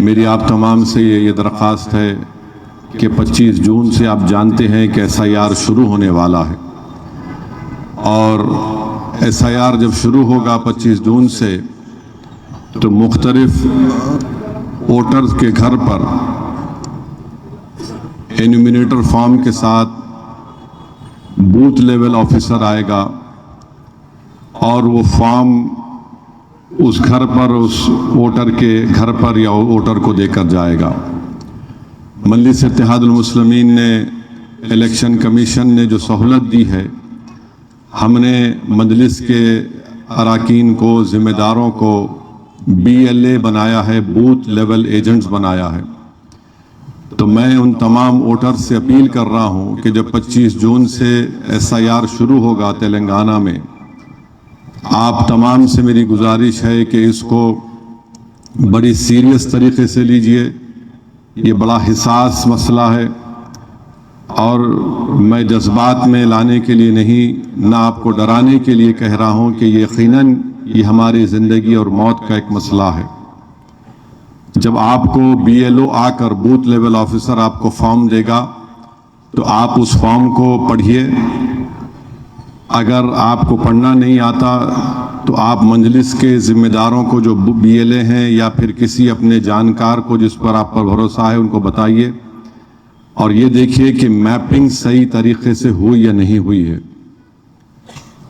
मेरी आप तमाम से ये दरख्वास्त है कि 25 जून से आप जानते हैं कि SIR शुरू होने वाला है, और SIR जब शुरू होगा 25 जून से तो मुख्तलिफ वोटर्स के घर पर एन्यूमिनेटर फॉर्म के साथ बूथ लेवल ऑफिसर आएगा और वो फॉर्म उस घर पर, उस वोटर के घर पर या वोटर को देकर जाएगा। मजलिस इत्तेहादुल मुस्लिमीन ने, इलेक्शन कमीशन ने जो सहूलत दी है, हमने मजलिस के अरकान को, ज़िम्मेदारों को BLA बनाया है, बूथ लेवल एजेंट्स बनाया है। तो मैं उन तमाम वोटर्स से अपील कर रहा हूं कि जब 25 जून से SIR शुरू होगा तेलंगाना में, आप तमाम से मेरी गुजारिश है कि इसको बड़ी सीरियस तरीके से लीजिए। ये बड़ा हिसास मसला है और मैं जज्बात में लाने के लिए नहीं, ना आपको डराने के लिए कह रहा हूं कि यकीनन ये हमारी ज़िंदगी और मौत का एक मसला है। जब आपको BLO आकर, बूथ लेवल ऑफिसर आपको फॉर्म देगा, तो आप उस फॉर्म को पढ़िए। अगर आपको पढ़ना नहीं आता तो आप मजलिस के ज़िम्मेदारों को जो BLA हैं या फिर किसी अपने जानकार को जिस पर आप पर भरोसा है उनको बताइए, और ये देखिए कि मैपिंग सही तरीके से हुई या नहीं हुई है।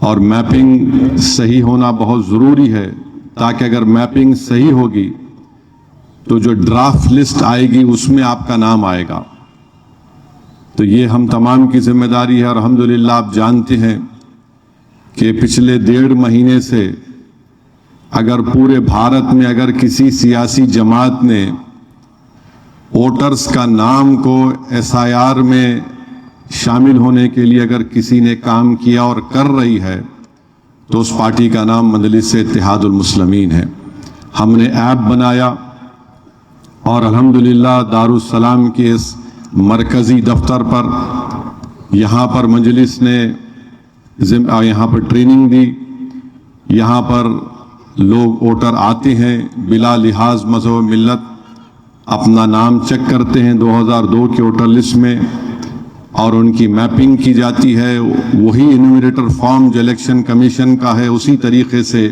और मैपिंग सही होना बहुत ज़रूरी है, ताकि अगर मैपिंग सही होगी तो जो ड्राफ्ट लिस्ट आएगी उसमें आपका नाम आएगा। तो ये हम तमाम की जिम्मेदारी है। और अल्हम्दुलिल्लाह आप जानते हैं कि पिछले 1.5 महीने से अगर पूरे भारत में अगर किसी सियासी जमात ने वोटर्स का नाम को SIR में शामिल होने के लिए अगर किसी ने काम किया और कर रही है, तो उस पार्टी का नाम मजलिस इत्तेहादुल मुस्लिमीन है। हमने ऐप बनाया और अल्हम्दुलिल्लाह दारुस्सलाम के इस मरकज़ी दफ्तर पर, यहाँ पर मजलिस ने यहाँ पर ट्रेनिंग दी। यहाँ पर लोग, वोटर आते हैं बिला लिहाज मज़हब मिल्लत, अपना नाम चेक करते हैं 2002 के वोटर लिस्ट में, और उनकी मैपिंग की जाती है। वही एन्यूमरेटर फॉर्म जो इलेक्शन कमीशन का है, उसी तरीके से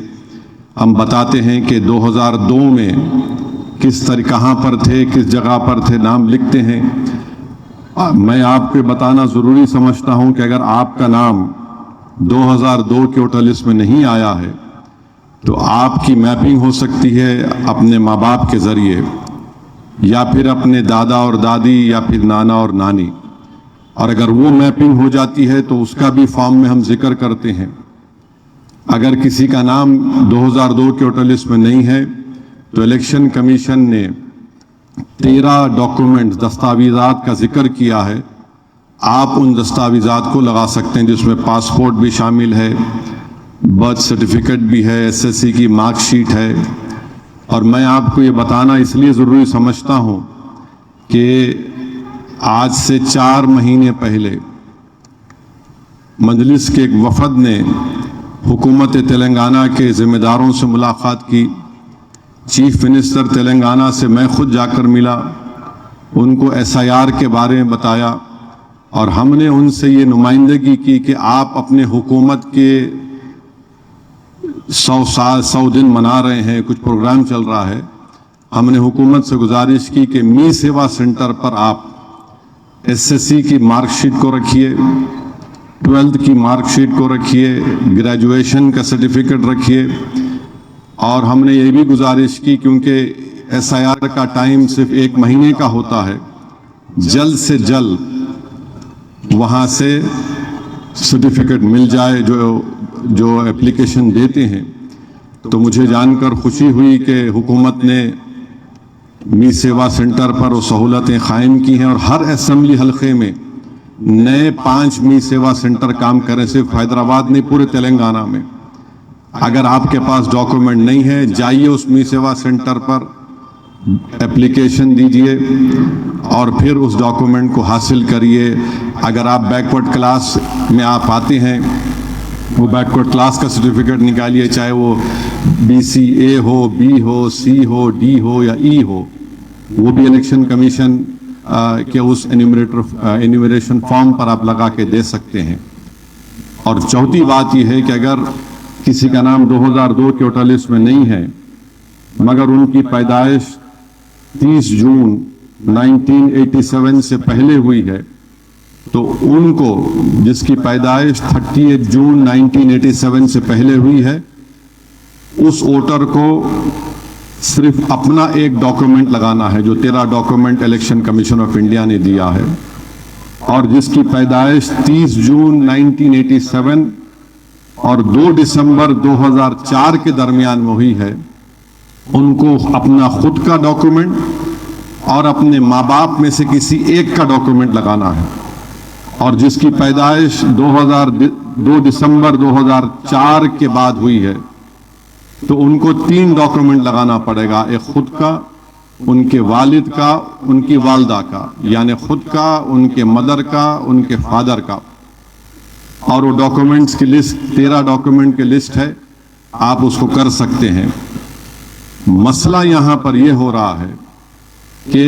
हम बताते हैं कि 2002 में किस तरह, कहाँ पर थे, किस जगह पर थे, नाम लिखते हैं। मैं आपको बताना ज़रूरी समझता हूँ कि अगर आपका नाम 2002 के वोटर लिस्ट में नहीं आया है तो आपकी मैपिंग हो सकती है अपने माँ बाप के ज़रिए, या फिर अपने दादा और दादी, या फिर नाना और नानी। और अगर वो मैपिंग हो जाती है तो उसका भी फॉर्म में हम जिक्र करते हैं। अगर किसी का नाम 2002 के वोटर लिस्ट में नहीं है तो इलेक्शन कमीशन ने 13 डॉक्यूमेंट्स, दस्तावेज़ात का जिक्र किया है। आप उन दस्तावेज़ात को लगा सकते हैं, जिसमें पासपोर्ट भी शामिल है, बर्थ सर्टिफिकेट भी है, SSC की मार्कशीट है। और मैं आपको ये बताना इसलिए ज़रूरी समझता हूँ कि आज से 4 महीने पहले मजलिस के एक वफद ने हुकूमत तेलंगाना के ज़िम्मेदारों से मुलाकात की। चीफ मिनिस्टर तेलंगाना से मैं खुद जाकर मिला, उनको SIR के बारे में बताया, और हमने उनसे ये नुमाइंदगी की कि आप अपने हुकूमत के 100 दिन मना रहे हैं, कुछ प्रोग्राम चल रहा है। हमने हुकूमत से गुजारिश की कि मी सेवा सेंटर पर आप SSC की मार्कशीट को रखिए, 12th की मार्कशीट को रखिए, ग्रेजुएशन का सर्टिफिकेट रखिए। और हमने ये भी गुजारिश की, क्योंकि SIR का टाइम सिर्फ 1 महीने का होता है, जल्द से जल्द वहाँ से सर्टिफिकेट मिल जाए जो एप्लीकेशन देते हैं। तो मुझे जानकर खुशी हुई कि हुकूमत ने मी सेवा सेंटर पर वो सहूलतें कायम की हैं, और हर असेंबली हल्के में नए 5 मी सेवा सेंटर काम करें, सिर्फ हैदराबाद नहीं, पूरे तेलंगाना में। अगर आपके पास डॉक्यूमेंट नहीं है, जाइए उस मी सेवा सेंटर पर, एप्लीकेशन दीजिए और फिर उस डॉक्यूमेंट को हासिल करिए। अगर आप बैकवर्ड क्लास में आप आते हैं, वो बैकवर्ड क्लास का सर्टिफिकेट निकालिए, चाहे वो BCA हो, B हो, C हो, D हो या E हो। वो भी इलेक्शन कमीशन के उस एन्यूमरेशन फॉर्म पर आप लगा के दे सकते हैं। और चौथी बात यह है कि अगर किसी का नाम 2002 के वोटर लिस्ट में नहीं है मगर उनकी पैदाइश 30 जून 1987 से पहले हुई है तो उनको, जिसकी पैदाइश 30 जून 1987 से पहले हुई है, उस वोटर को सिर्फ अपना एक डॉक्यूमेंट लगाना है जो 13 document election commission of India ने दिया है। और जिसकी पैदाइश 30 जून 1987 और 2 दिसंबर 2004 के दरमियान में हुई है, उनको अपना खुद का डॉक्यूमेंट और अपने माँ बाप में से किसी एक का डॉक्यूमेंट लगाना है। और जिसकी पैदाइश 2 दिसंबर 2004 के बाद हुई है तो उनको 3 डॉक्यूमेंट लगाना पड़ेगा, एक खुद का, उनके वालिद का, उनकी वालदा का, यानी खुद का, उनके मदर का, उनके फादर का। और वो डॉक्यूमेंट्स की लिस्ट 13 डॉक्यूमेंट की लिस्ट है, आप उसको कर सकते हैं। मसला यहां पर यह हो रहा है कि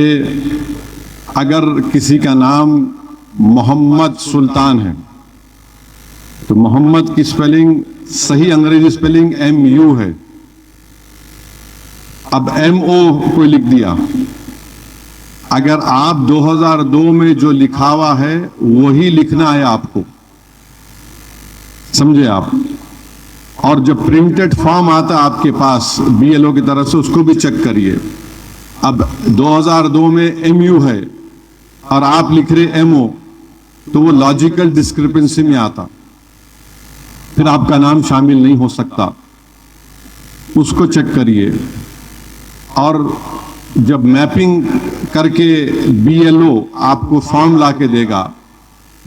अगर किसी का नाम मोहम्मद सुल्तान है तो मोहम्मद की स्पेलिंग सही अंग्रेजी स्पेलिंग MU है, अब MO को लिख दिया। अगर आप 2002 में जो लिखा हुआ है वही लिखना है आपको, समझे आप। और जब प्रिंटेड फॉर्म आता है आपके पास BLO की तरफ से, उसको भी चेक करिए। अब 2002 में MU है और आप लिख रहे MO, तो वो लॉजिकल डिस्क्रिपेंसी में आता, फिर आपका नाम शामिल नहीं हो सकता, उसको चेक करिए। और जब मैपिंग करके BLO आपको फॉर्म ला के देगा,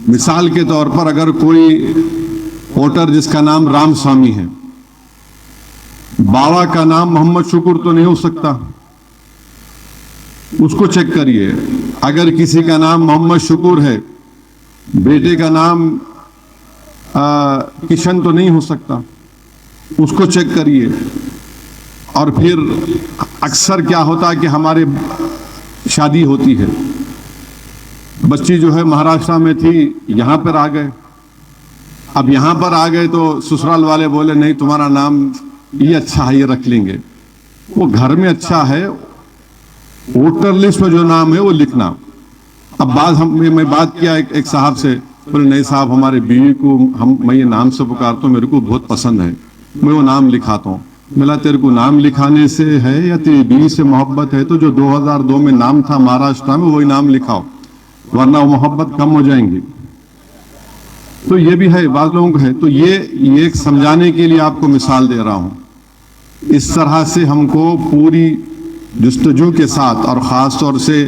मिसाल के तौर पर अगर कोई वोटर जिसका नाम रामस्वामी है, बाबा का नाम मोहम्मद शुक्र तो नहीं हो सकता, उसको चेक करिए। अगर किसी का नाम मोहम्मद शुक्र है, बेटे का नाम किशन तो नहीं हो सकता, उसको चेक करिए। और फिर अक्सर क्या होता है कि हमारे शादी होती है, बच्ची जो है महाराष्ट्र में थी, यहां पर आ गए। अब यहां पर आ गए तो ससुराल वाले बोले नहीं तुम्हारा नाम ये अच्छा है, ये रख लेंगे। वो घर में अच्छा है, वोटर लिस्ट में जो नाम है वो लिखना। अब मैं बात किया एक साहब से, बोले नहीं साहब हमारे बीवी को मैं ये नाम से पुकारता हूँ, मेरे को बहुत पसंद है, मैं वो नाम लिखाता हूँ। बोला तेरे को नाम लिखाने से है या तेरी बीवी से मोहब्बत है तो जो 2002 में नाम था महाराष्ट्र में वही नाम लिखाओ, वरना वो मोहब्बत कम हो जाएंगी। तो ये भी है, बात लोगों को है। तो ये एक समझाने के लिए आपको मिसाल दे रहा हूं। इस तरह से हमको पूरी जुस्तजू के साथ और ख़ास तौर से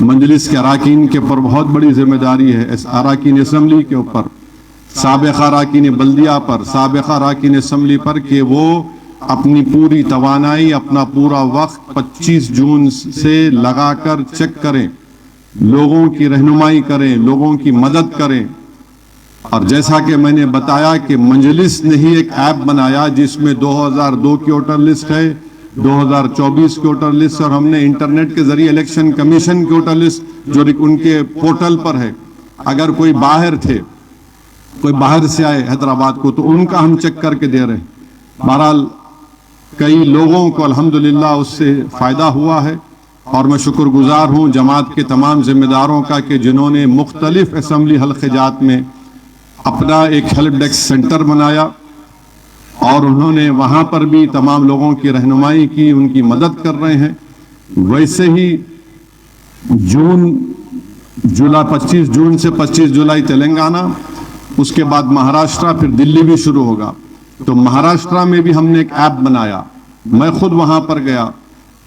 मजलिस के अराकीन के ऊपर बहुत बड़ी जिम्मेदारी है, अराकीन असम्बली के ऊपर, साबिक़ा अराकीन बल्दिया पर, साबिक़ा अराकीन असम्बली पर, कि वो अपनी पूरी तवानाई, अपना पूरा वक्त 25 जून से लगाकर चेक करें, लोगों की रहनुमाई करें, लोगों की मदद करें। और जैसा कि मैंने बताया कि मजलिस ने ही एक ऐप बनाया जिसमें 2002 की वोटर लिस्ट है, 2024 की वोटर लिस्ट, और हमने इंटरनेट के जरिए इलेक्शन कमीशन की वोटर लिस्ट जो उनके पोर्टल पर है, अगर कोई बाहर थे, कोई बाहर से आए हैदराबाद को, तो उनका हम चेक करके दे रहे हैं। बहरहाल कई लोगों को अल्हम्दुलिल्लाह उससे फायदा हुआ है और मैं शुक्रगुजार हूं जमात के तमाम जिम्मेदारों का कि जिन्होंने मुख्तलिफ असम्बली हल्क़े-जात में अपना एक हेल्प डेस्क सेंटर बनाया और उन्होंने वहां पर भी तमाम लोगों की रहनुमाई की, उनकी मदद कर रहे हैं। वैसे ही जुलाई 25 जून से 25 जुलाई तेलंगाना, उसके बाद महाराष्ट्र, फिर दिल्ली भी शुरू होगा। तो महाराष्ट्र में भी हमने एक ऐप बनाया, मैं खुद वहां पर गया,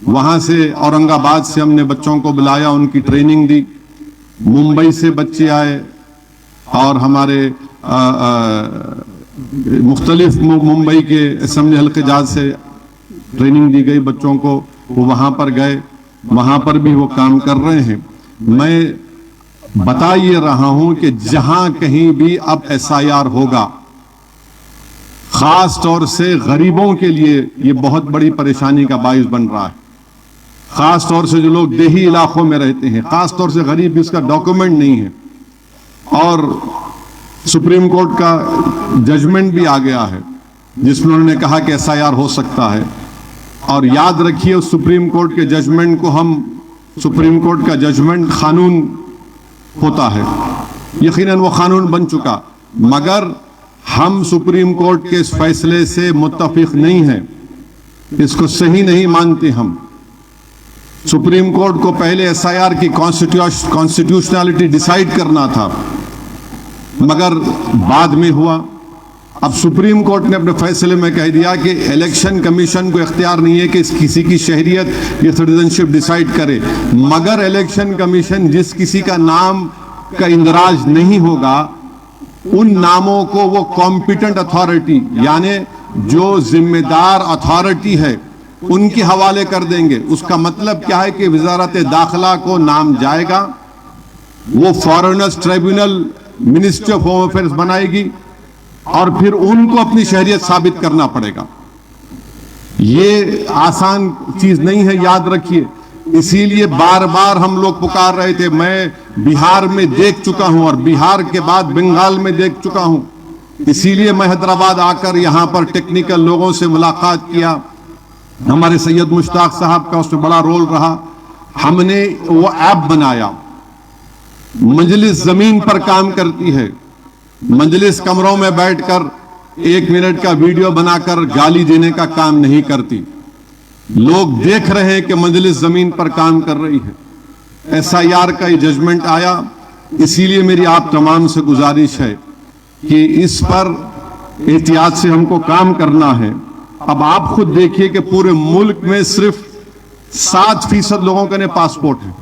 वहां से औरंगाबाद से हमने बच्चों को बुलाया, उनकी ट्रेनिंग दी, मुंबई से बच्चे आए और हमारे मुख्तलिफ मुंबई के असम्बली हल्क़े-जात से ट्रेनिंग दी गई बच्चों को, वो वहां पर गए, वहां पर भी वो काम कर रहे हैं। मैं बता ये रहा हूं कि जहां कहीं भी अब SIR होगा, खास तौर से गरीबों के लिए ये बहुत बड़ी परेशानी का बाइस बन रहा है। खास तौर से जो लोग देही इलाकों में रहते हैं, खास तौर से गरीब जिसका डॉक्यूमेंट नहीं है। और सुप्रीम कोर्ट का जजमेंट भी आ गया है जिसमें उन्होंने कहा कि एसआईआर हो सकता है। और याद रखिए उस सुप्रीम कोर्ट के जजमेंट को सुप्रीम कोर्ट का जजमेंट कानून होता है, यकीनन वो कानून बन चुका, मगर हम सुप्रीम कोर्ट के इस फैसले से मुत्तफिक नहीं हैं, इसको सही नहीं मानते। हम सुप्रीम कोर्ट को पहले एसआईआर की कॉन्स्टिट्यूशनैलिटी डिसाइड करना था, मगर बाद में हुआ। अब सुप्रीम कोर्ट ने अपने फैसले में कह दिया कि इलेक्शन कमीशन को इख्तियार नहीं है कि किसी की शहरियत या सिटीजनशिप डिसाइड करे, मगर इलेक्शन कमीशन जिस किसी का नाम का इंदराज नहीं होगा उन नामों को वो कॉम्पिटेंट अथॉरिटी यानी जो जिम्मेदार अथॉरिटी है उनके हवाले कर देंगे। उसका मतलब क्या है कि वजारत दाखिला को नाम जाएगा, वो foreigners tribunal ministry of home affairs बनाएगी और फिर उनको अपनी शहरियत साबित करना पड़ेगा। ये आसान चीज नहीं है, याद रखिए। इसीलिए बार बार हम लोग पुकार रहे थे। मैं बिहार में देख चुका हूं और बिहार के बाद बंगाल में देख चुका हूं, इसीलिए मैं हैदराबाद आकर यहां पर टेक्निकल लोगों से मुलाकात किया। हमारे सैयद मुश्ताक साहब का उसमें बड़ा रोल रहा। हमने वो ऐप बनाया, मजलिस जमीन पर काम करती है। मजलिस कमरों में बैठकर 1 मिनट का वीडियो बनाकर गाली देने का काम नहीं करती। लोग देख रहे हैं कि मजलिस जमीन पर काम कर रही है। एसआईआर का ये जजमेंट आया, इसीलिए मेरी आप तमाम से गुजारिश है कि इस पर एहतियात से हमको काम करना है। अब आप खुद देखिए कि पूरे मुल्क में सिर्फ 7% लोगों के पासपोर्ट है।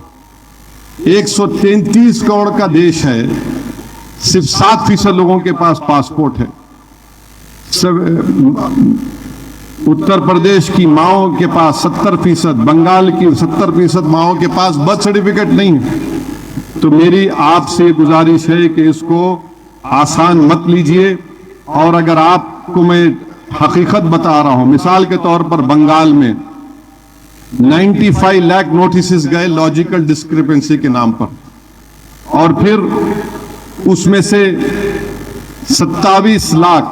133 करोड़ का देश है, सिर्फ 7% लोगों के पास पासपोर्ट है। उत्तर प्रदेश की माओं के पास 70%, बंगाल की 70% माओं के पास बर्थ सर्टिफिकेट नहीं है। तो मेरी आपसे गुजारिश है कि इसको आसान मत लीजिए। और अगर आपको मैं हकीकत बता रहा हूं, मिसाल के तौर पर बंगाल में 95 लाख नोटिस गए लॉजिकल डिस्क्रिपेंसी के नाम पर, और फिर उसमें से 27 लाख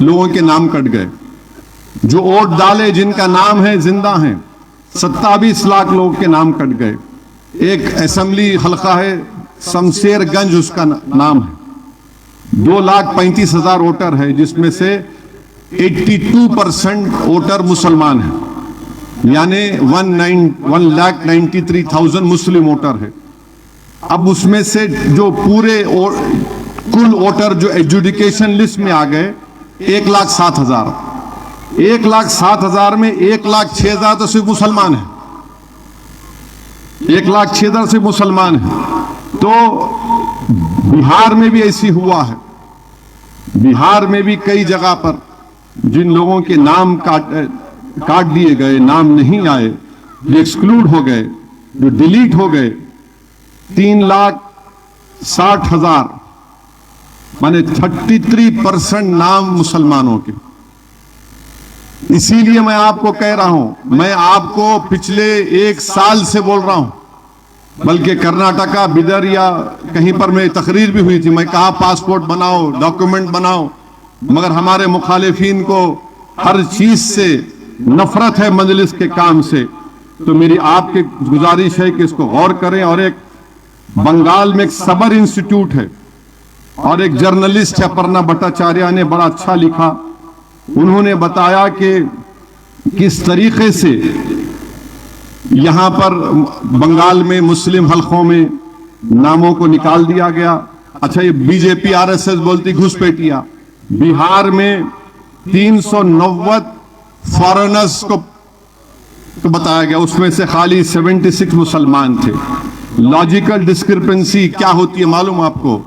लोगों के नाम कट गए। जो वोट डाले जिनका नाम है जिंदा हैं, 27 लाख लोगों के नाम कट गए। एक असेंबली हल्का है शमशेरगंज, उसका नाम है, 2,35,000 वोटर है, जिसमें से 82% वोटर मुसलमान हैं, यानी 1,93,000 मुस्लिम वोटर है। अब उसमें से जो पूरे कुल वोटर जो एजुकेशन लिस्ट में आ गए 1,07,000, 1,07,000 में 1,06,000 तो सिर्फ मुसलमान है, 1,06,000 सिर्फ मुसलमान है। तो बिहार में भी ऐसी हुआ है। बिहार में भी कई जगह पर जिन लोगों के नाम काट दिए गए, नाम नहीं आए, जो एक्सक्लूड हो गए, जो डिलीट हो गए, 3,60,000 माने 33% नाम मुसलमानों के। इसीलिए मैं आपको कह रहा हूं, मैं आपको पिछले 1 साल से बोल रहा हूं, बल्कि कर्नाटका बिदर या कहीं पर मेरी तकरीर भी हुई थी, मैं कहा पासपोर्ट बनाओ, डॉक्यूमेंट बनाओ, मगर हमारे मुखालिफिन को हर चीज से नफरत है, मजलिस के काम से। तो मेरी आपके गुजारिश है कि इसको गौर करें। और एक बंगाल में एक सबर इंस्टीट्यूट है और एक जर्नलिस्ट है अपर्णा भट्टाचार्य ने बड़ा अच्छा लिखा। उन्होंने बताया कि किस तरीके से यहां पर बंगाल में मुस्लिम हलकों में नामों को निकाल दिया गया। अच्छा, ये बीजेपी आरएसएस बोलती घुसपैठिया। बिहार में 390 फॉरेनर्स को बताया गया, उसमें से खाली 76 मुसलमान थे। लॉजिकल डिस्क्रिपेंसी क्या होती है मालूम आपको?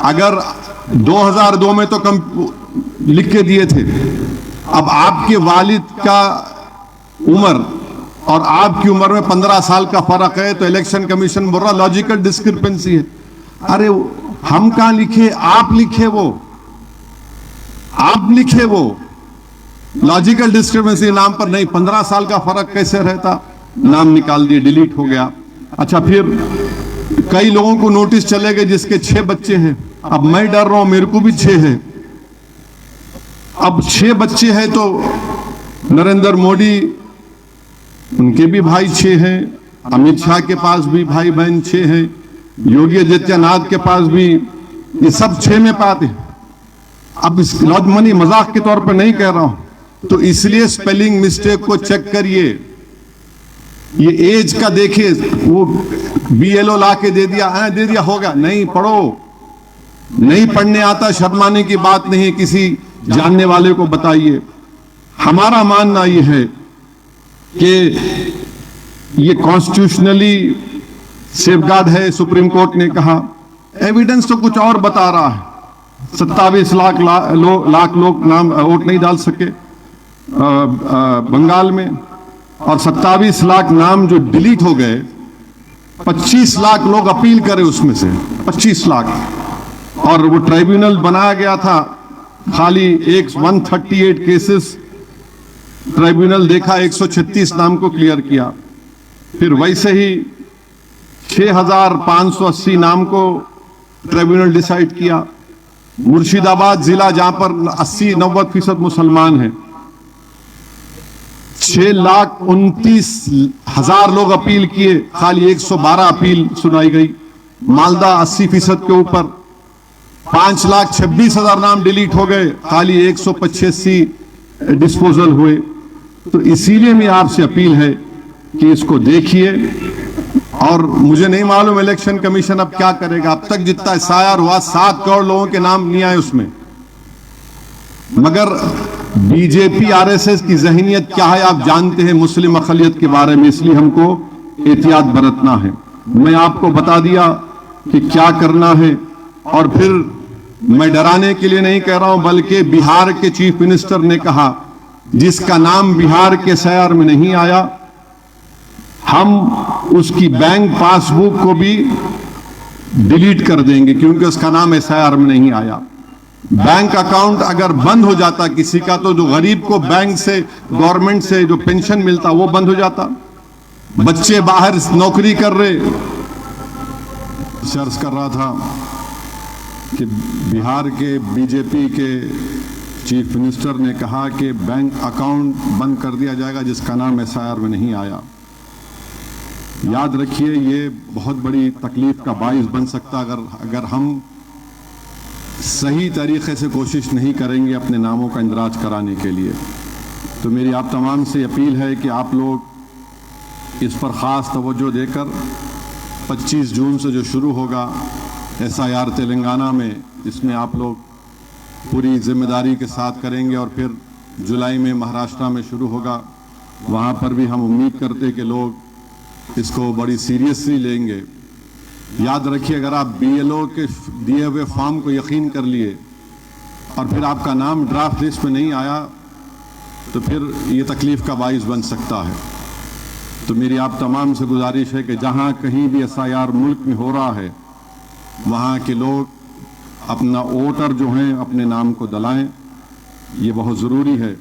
अगर 2002 में तो कम लिख के दिए थे, अब आपके वालिद का उम्र और आपकी उम्र में 15 साल का फर्क है, तो इलेक्शन कमीशन बोल रहा लॉजिकल डिस्क्रिपेंसी है। अरे हम कहां लिखे, आप लिखे, वो आप लिखे, वो लॉजिकल डिस्क्रिपेंसी नाम पर नहीं। 15 साल का फर्क कैसे रहता? नाम निकाल दिए, डिलीट हो गया। अच्छा, फिर कई लोगों को नोटिस चले गए जिसके 6 बच्चे हैं। अब मैं डर रहा हूं, मेरे को भी 6 है। अब 6 बच्चे हैं तो नरेंद्र मोदी, उनके भी भाई 6 हैं, अमित शाह के पास भी भाई बहन 6 हैं, योगी आदित्यनाथ के पास भी, ये सब 6 में पाते हैं। अब इस लॉजमनी मजाक के तौर पर नहीं कह रहा हूं, तो इसलिए स्पेलिंग मिस्टेक को चेक करिए। ये एज का देखिए, वो बीएलओ ला के दे दिया होगा, नहीं पढ़ो, नहीं पढ़ने आता, शर्माने की बात नहीं है, किसी जानने वाले को बताइए। हमारा मानना यह है कि ये कॉन्स्टिट्यूशनली सेफगार्ड है, सुप्रीम कोर्ट ने कहा। एविडेंस तो कुछ और बता रहा है। 27 लाख लोग नाम वोट नहीं डाल सके बंगाल में, और 27 लाख नाम जो डिलीट हो गए, 25 लाख लोग अपील करे उसमें से, 25 लाख। और वो ट्राइब्यूनल बनाया गया था, खाली 138 केसेस ट्राइब्यूनल देखा, 136 नाम को क्लियर किया। फिर वैसे ही 6580 नाम को ट्राइब्यूनल डिसाइड किया। मुर्शिदाबाद जिला जहां पर 80-90% मुसलमान हैं, 6,29,000 लोग अपील किए, खाली 112 अपील सुनाई गई। मालदा 80% के ऊपर, 5,26,000 नाम डिलीट हो गए, खाली 185 डिस्पोजल हुए। तो इसीलिए मेरी आपसे अपील है कि इसको देखिए। और मुझे नहीं मालूम इलेक्शन कमीशन अब क्या करेगा। अब तक जितना एसआईआर हुआ, 7 करोड़ लोगों के नाम नहीं आए उसमें। मगर बीजेपी आरएसएस की जहनीत क्या है आप जानते हैं मुस्लिम अक़लियत के बारे में, इसलिए हमको एहतियात बरतना है। मैं आपको बता दिया कि क्या करना है। और फिर मैं डराने के लिए नहीं कह रहा हूं, बल्कि बिहार के चीफ मिनिस्टर ने कहा, जिसका नाम बिहार के एसआईआर में नहीं आया, हम उसकी बैंक पासबुक को भी डिलीट कर देंगे, क्योंकि उसका नाम एसआईआर में नहीं आया। बैंक अकाउंट अगर बंद हो जाता किसी का, तो जो गरीब को बैंक से, गवर्नमेंट से जो पेंशन मिलता, वो बंद हो जाता। बच्चे बाहर नौकरी कर रहे, सर्च कर रहा था कि बिहार के बीजेपी के चीफ मिनिस्टर ने कहा कि बैंक अकाउंट बंद कर दिया जाएगा जिसका नाम एसआईआर में नहीं आया। याद रखिए, ये बहुत बड़ी तकलीफ का बाइस बन सकता अगर हम सही तरीके से कोशिश नहीं करेंगे अपने नामों का इंदराज कराने के लिए। तो मेरी आप तमाम से अपील है कि आप लोग इस पर ख़ास तवज्जो देकर 25 जून से जो शुरू होगा एसआईआर तेलंगाना में, इसमें आप लोग पूरी जिम्मेदारी के साथ करेंगे। और फिर जुलाई में महाराष्ट्र में शुरू होगा, वहाँ पर भी हम उम्मीद करते कि लोग इसको बड़ी सीरियसली लेंगे। याद रखिए, अगर आप बीएलओ के दिए हुए फॉर्म को यकीन कर लिए और फिर आपका नाम ड्राफ्ट लिस्ट में नहीं आया, तो फिर ये तकलीफ का बाइस बन सकता है। तो मेरी आप तमाम से गुजारिश है कि जहाँ कहीं भी एसआईआर मुल्क में हो रहा है, वहाँ के लोग अपना वोटर जो हैं अपने नाम को दलाएं, ये बहुत ज़रूरी है।